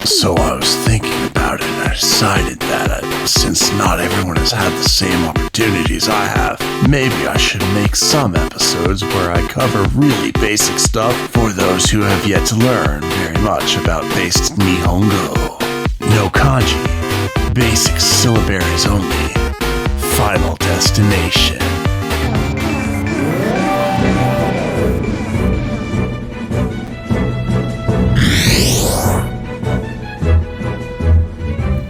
So I was thinking about it and I decided that since not everyone has had the same opportunities I have, maybe I should make some episodes where I cover really basic stuff for those who have yet to learn very much about basic Nihongo. No kanji, basic syllabaries only, final destination.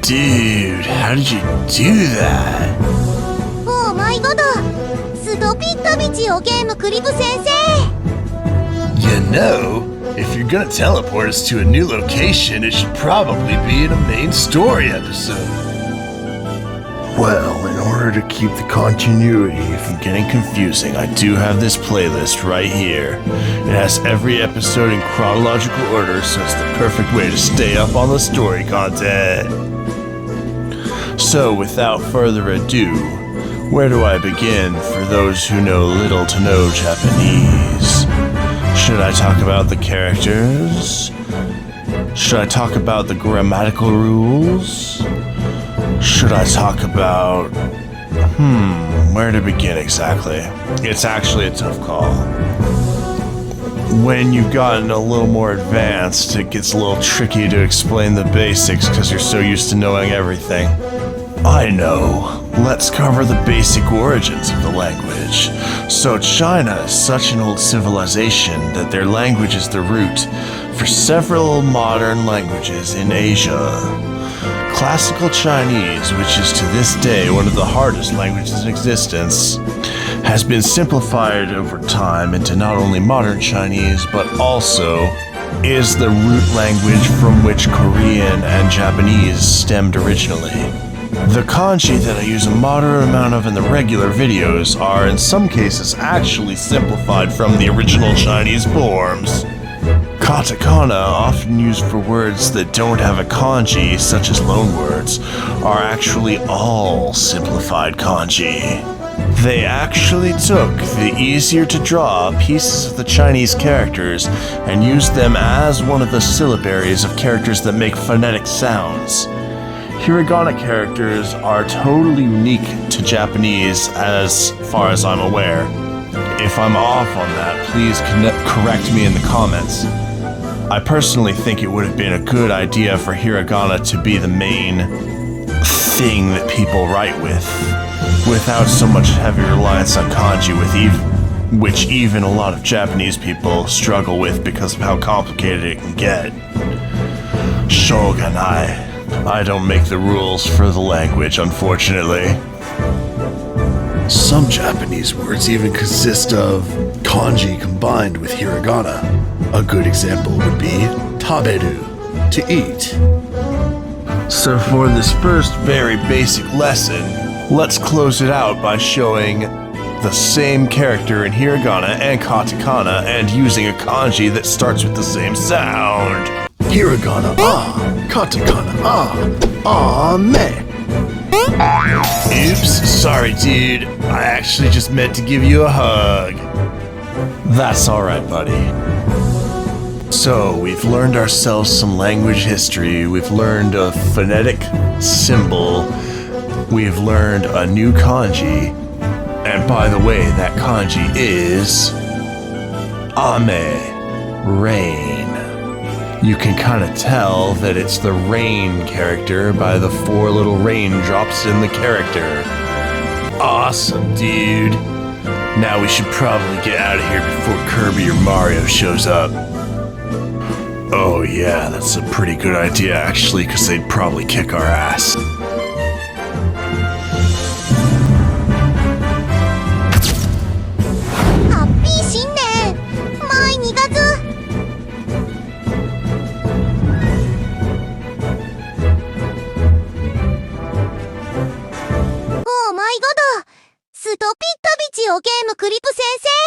Dude, how did you do that? Oh my god! Stop it, Tabichi game clip Sensei! You know, if you're gonna teleport us to a new location, it should probably be in a main story episode. Well, in order to keep the continuity from getting confusing, I do have this playlist right here. It has every episode in chronological order, so it's the perfect way to stay up on the story content. So, without further ado, where do I begin for those who know little to no Japanese? Should I talk about the characters? Should I talk about the grammatical rules? Should I talk about... where to begin exactly? It's actually a tough call. When you've gotten a little more advanced, it gets a little tricky to explain the basics because you're so used to knowing everything. I know. Let's cover the basic origins of the language. So China is such an old civilization that their language is the root for several modern languages in Asia. Classical Chinese, which is to this day one of the hardest languages in existence, has been simplified over time into not only modern Chinese, but also is the root language from which Korean and Japanese stemmed originally. The kanji that I use a moderate amount of in the regular videos are in some cases actually simplified from the original Chinese forms. Katakana, often used for words that don't have a kanji, such as loanwords, are actually all simplified kanji. They actually took the easier to draw pieces of the Chinese characters and used them as one of the syllabaries of characters that make phonetic sounds. Hiragana characters are totally unique to Japanese as far as I'm aware. If I'm off on that, please correct me in the comments. I personally think it would have been a good idea for hiragana to be the main thing that people write with, without so much heavy reliance on kanji, which even a lot of Japanese people struggle with because of how complicated it can get. Shogunai. I don't make the rules for the language, unfortunately. Some Japanese words even consist of kanji combined with hiragana. A good example would be taberu, to eat. So for this first very basic lesson, let's close it out by showing the same character in hiragana and katakana and using a kanji that starts with the same sound. Hiragana katakana me. Oops, sorry dude. I actually just meant to give you a hug. That's alright, buddy. So, we've learned ourselves some language history, we've learned a phonetic symbol, we've learned a new kanji, and by the way, that kanji is ame, rain. You can kind of tell that it's the rain character by the 4 little raindrops in the character. Awesome, dude. Now we should probably get out of here before Kirby or Mario shows up. Oh yeah, that's a pretty good idea actually, because they'd probably kick our ass. Stop it, Tabichi game clip Sensei!